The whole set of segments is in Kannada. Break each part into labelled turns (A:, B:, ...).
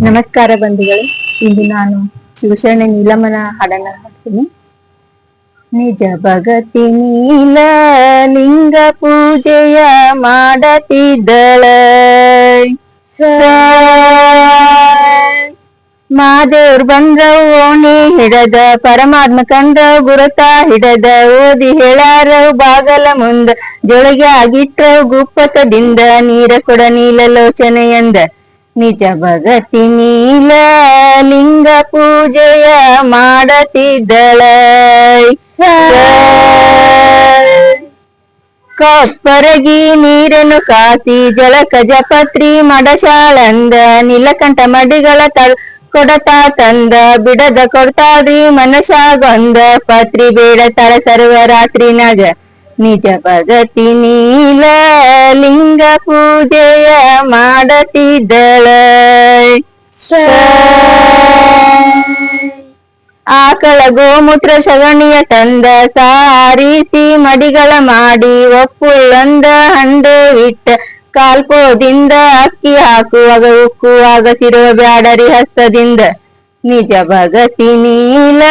A: ನಮಸ್ಕಾರ ಬಂಧುಗಳೇ. ಇಂದು ನಾನು ಶಿವಶರಣ ನೀಲಮ್ಮನ ಹಾಡನ್ನ ಹಾಡ್ತೀನಿ. ನಿಜ ಭಗತಿ ನೀಲ ಲಿಂಗ ಪೂಜೆಯ ಮಾಡತಿದ್ದಳ, ಮಾದೇವ್ರ ಬಂದ್ರ ಓಣಿ ಹಿಡದ, ಪರಮಾತ್ಮ ಕಂಡ್ರ ಗುರುತ ಹಿಡದ, ಓದಿ ಹೇಳಾರ ಬಾಗಲ ಮುಂದ, ಜೊಳಗೆ ಆಗಿಟ್ರ ಗುಪ್ಪತದಿಂದ, ನೀರ ಕೊಡ ನೀಲಲೋಚನೆಯಂದ. ನಿಜ ಭಗತಿ ನೀಲ ಲಿಂಗ ಪೂಜೆಯ ಮಾಡತಿದ್ದಳ, ಕಪ್ಪರಗಿ ನೀರನ್ನು ಕಾಸಿ ಜಳಕ ಜಪತ್ರಿ ಮಡಶಾಳಂದ, ನೀಲಕಂಠ ಮಡಿಗಳ ಕೊಡತಾ ತಂದ, ಬಿಡದ ಕೊಡ್ತಾಳ್ರಿ ಮನಶಾಗೊಂದ, ಪತ್ರಿ ಬೇಡ ತಳ ಸರ್ವರಾತ್ರಿನಾಗ. ನಿಜ ಭಗತಿ ನೀಲ ಲಿಂಗ ಪೂಜೆಯ ಮಾಡತಿದ್ದಳ, ಆಕಳ ಗೋಮೂತ್ರ ಸಗಣಿಯ ತಂದ, ಸಾರಿಸಿ ಮಡಿಗಳ ಮಾಡಿ, ಒಪ್ಪುಳ್ಳೊಂದ ಹಂಡೆ ಇಟ್ಟ, ಕಾಲ್ಪೋದಿಂದ ಅಕ್ಕಿ ಹಾಕುವಾಗ ಉಕ್ಕುವಾಗ ತಿರುವ ಬ್ಯಾಡರಿ ಹಸ್ತದಿಂದ. ನಿಜ ಭಗತಿ ನೀಲ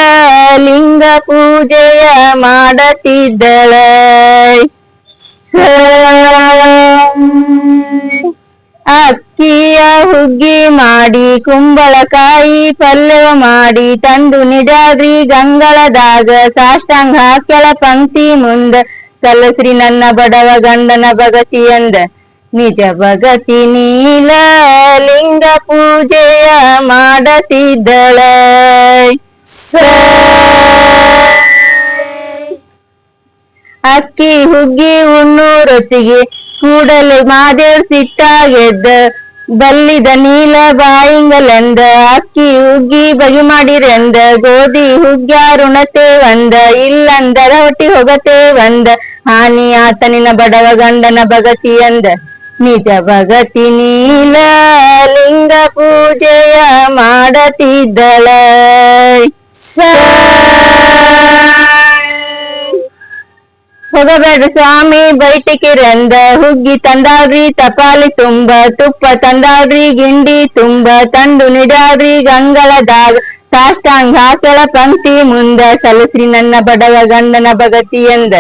A: ಲಿಂಗ ಪೂಜೆಯ ಮಾಡತಿದ್ದಳ, ಅಕ್ಕಿಯ ಹುಗ್ಗಿ ಮಾಡಿ ಕುಂಬಳಕಾಯಿ ಪಲ್ಯವ ಮಾಡಿ, ತಂದು ನಿಡ್ಯಾಡ್ರಿ ಗಂಗಳದಾಗ, ಸಾಷ್ಟಾಂಗ ಹಾಕ್ಯಳ ಪಂಕ್ತಿ ಮುಂದ, ಸಲ್ಲಸ್ರಿ ನನ್ನ ಬಡವ ಗಂಡನ ಭಗತಿಯಂದ. ನಿಜ ಭಗತಿ ನೀಲ ಲಿಂಗ ಪೂಜೆಯ ಮಾಡತಿದ್ದಳ, ಅಕ್ಕಿ ಹುಗ್ಗಿ ಉಣ್ಣೂರೊತ್ತಿಗೆ ಕೂಡಲೇ ಮಾದೇವ್ರ ಸಿಟ್ಟಾಗೆದ್ದ, ಬಲ್ಲಿದ ನೀಲ ಬಾಯಿಂಗಲೆಂದ, ಅಕ್ಕಿ ಹುಗ್ಗಿ ಬಗೆ ಮಾಡಿರೆಂದ, ಗೋಧಿ ಹುಗ್ಗ್ಯಾರುಣತೆ ಒಂದ, ಇಲ್ಲಂದರ ಹೊಟ್ಟಿ ಹೊಗತೆ ಒಂದ, ಹಾನಿ ಆತನಿನ ಬಡವ ಗಂಡನ ಭಗತಿಯಂದ. ನಿಜ ಭಗತಿ ನೀಲ ಲಿಂಗ ಪೂಜೆಯ ಮಾಡತಿದ್ದಳ, ಹೋಗಬೇಡ ಸ್ವಾಮಿ ಬೈಟಿಕಿರಂದ, ಹುಗ್ಗಿ ತಂದಾಳ್ರಿ ತಪಾಲಿ ತುಂಬ, ತುಪ್ಪ ತಂದಾಳ್ರಿ ಗಿಂಡಿ ತುಂಬ, ತಂದು ನಿಡ್ಯಾಡ್ರಿ ಗಂಗಳದಾಗ, ಸಾಷ್ಟಾಂಗ ಹಾಕ್ಯಳ ಪಂಕ್ತಿ ಮುಂದ, ಸಲ್ಲಸ್ರಿ ನನ್ನ ಬಡವ ಗಂಡನ ಭಗತಿಯಂದ.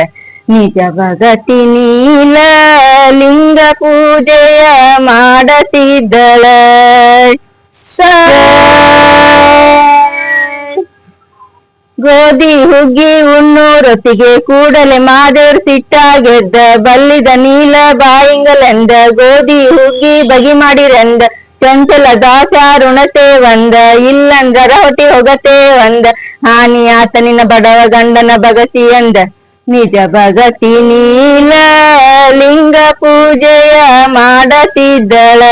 A: ನಿಜ ಭಗತಿ ನೀಲ ಲಿಂಗ ಪೂಜೆಯ ಮಾಡತಿದ್ದಳ, ಗೋಧಿ ಹುಗ್ಗಿ ಉಣ್ಣೂರೊತ್ತಿಗೆ ಕೂಡಲೇ ಮಾದೇವ್ರ ಸಿಟ್ಟಾಗೆದ್ದ, ಬಲ್ಲಿದ ನೀಲ ಬಾಯಿಂಗಲೆಂದ, ಗೋಧಿ ಹುಗ್ಗಿ ಬಗೆ ಮಾಡಿರೆಂದ, ಚಂಚಲ ದಾಸ್ಯಾರುಣತೆ ಒಂದ, ಇಲ್ಲಂದರ ಹೊಟ್ಟಿ ಹೊಗತೆ ಒಂದ, ಹಾನಿ ಆತನಿನ ಬಡವ ಗಂಡನ ಭಗತಿಯಂದ. ನಿಜ ಭಗತಿ ನೀಲ ಲಿಂಗ ಪೂಜೆಯ ಮಾಡತಿದ್ದಳ,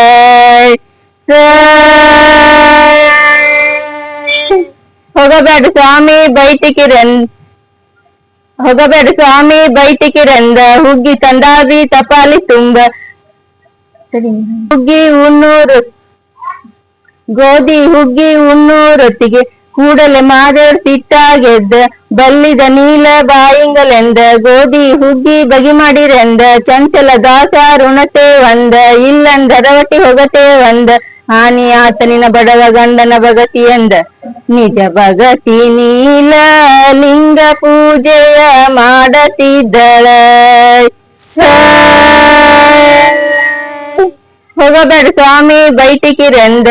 A: ಹೋಗಬೇಡ ಸ್ವಾಮಿ ಬೈಟಿಕಿರಂದ, ಹುಗ್ಗಿ ತಂದಾಳ್ರಿ ತಪಾಲಿ ತುಂಬ, ಗೋಧಿ ಹುಗ್ಗಿ ಉಣ್ಣೂರೊತ್ತಿಗೆ ಕೂಡಲೇ ಮಾದೇವ್ರ ಸಿಟ್ಟಾಗೆದ್ದ, ಬಲ್ಲಿದ ನೀಲ ಬಾಯಿಂಗಲೆಂದ, ಗೋಧಿ ಹುಗ್ಗಿ ಬಗೆ ಮಾಡಿರೆಂದ, ಚಂಚಲ ದಾಸ್ಯಾರುಣತೆ ಒಂದ, ಇಲ್ಲಂದರ ಹೊಟ್ಟಿ ಹೊಗತೆ ಒಂದ, ಹಾನಿ ಆತನಿನ ಬಡವ ಗಂಡನ ಭಗತಿಯಂದ. ನಿಜ ಭಗತಿ ನೀಲ ಲಿಂಗ ಪೂಜೆಯ ಮಾಡತಿದ್ದಳ, ಹೋಗಬೇಡ ಸ್ವಾಮಿ ಬೈಟಿಕಿರಂದ,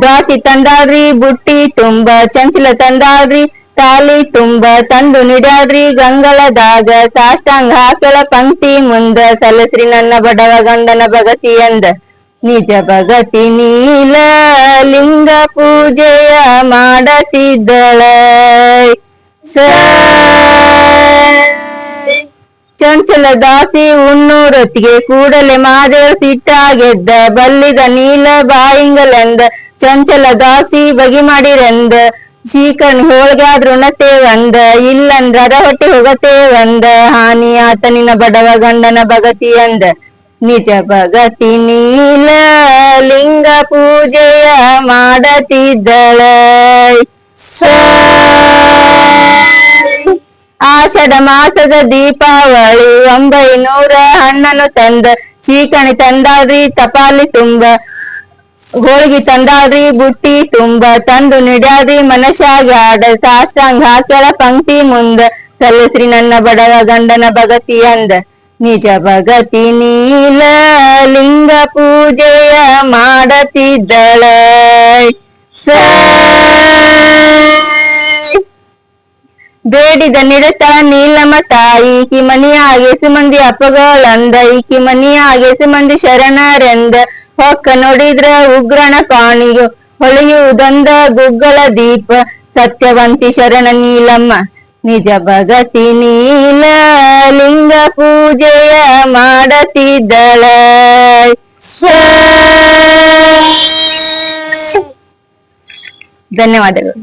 A: ದ್ವಾಸಿ ತಂದಾಳ್ರಿ ಬುಟ್ಟಿ ತುಂಬ, ಚಂಚಲ ತಂದಾಳ್ರಿ ತಾಲಿ ತುಂಬ, ತಂದು ನಿಡ್ಯಾಡ್ರಿ ಗಂಗಳದಾಗ, ಸಾಷ್ಟಾಂಗ ಹಾಕ್ಯಳ ಪಂಕ್ತಿ ಮುಂದ, ಸಲ್ಲಸ್ರಿ ನನ್ನ ಬಡವ ಗಂಡನ ಭಗತಿಯಂದ. ನಿಜ ಭಗತಿ ನೀಲ ಲಿಂಗ ಪೂಜೆಯ ಮಾಡತಿದ್ದಳ, ಚಂಚಲ ದಾಸಿ ಉಣ್ಣೂರೊತ್ತಿಗೆ ಕೂಡಲೇ ಮಾದೇವ್ರ ಸಿಟ್ಟಾಗೆದ್ದ, ಬಲ್ಲಿದ ನೀಲ ಬಾಯಿಂಗಲೆಂದ, ಚಂಚಲ ದಾಸಿ ಬಗೆ ಮಾಡಿರೆಂದ, ಶೀಕರ್ಣಿ ಹೋಳ್ಗ್ಯಾದ್ರುಣತೆ ಒಂದ, ಇಲ್ಲಂದರ ಹೊಟ್ಟಿ ಹೊಗತೆ ಒಂದ, ಹಾನಿ ಆತನಿನ ಬಡವ ಗಂಡನ ಭಗತಿಯಂದ. ನಿಜ ಭಗತಿ ನೀಲ ಲಿಂಗ ಪೂಜೆಯ ಮಾಡತಿದ್ದಳ, ಆಷಾಢ ಮಾಸದ ದೀಪಾವಳಿ 900 ಹಣ್ಣನ್ನು ತಂದ, ಚೀಕಣಿ ತಂದಾಳ್ರಿ ತಪಾಲಿ ತುಂಬ, ಹೋಳ್ಗಿ ತಂದಾಳ್ರಿ ಬುಟ್ಟಿ ತುಂಬ ತಂದು ನಿಡ್ಯಾಳ್ರಿ ಮನಶಾಗ್ಯಾಡ ಸಾಷ್ಟಾಂಗ ಹಾಕ್ಯಾಳ ಪಂಕ್ತಿ ಮುಂದ ಸಲ್ಲಿಸ್ರಿ ನನ್ನ ಬಡವ ಗಂಡನ ಭಗತಿ ಅಂದ ನಿಜ ಭಗತಿ ನೀಲ ಲಿಂಗ ಪೂಜೆಯ ಮಾಡತಿದ್ದಳ ಬೇಡಿದ ನಿರತ ನೀಲಮ್ಮ ತಾಯಿ ಈಕಿ ಮನಿಯಾಗೆ ಸುಮಂದಿ ಅಪ್ಪಗಳಂದ ಈಕಿ ಮನಿಯಾಗೆ ಸುಮಂದಿ ಶರಣರೆಂದ ಹೊಕ್ಕ ನೋಡಿದ್ರ ಉಗ್ರಣ ಕಾಣಿಯು ಹೊಳೆಯುವುದೊಂದ ಗುಗ್ಗಳ ದೀಪ ಸತ್ಯವಂತಿ ಶರಣ ನೀಲಮ್ಮ ನಿಜ ಭಗತಿ ನೀಲ ಲಿಂಗ ಪೂಜೆಯ ಮಾಡತಿದ್ದಳ ಧನ್ಯವಾದಗಳು.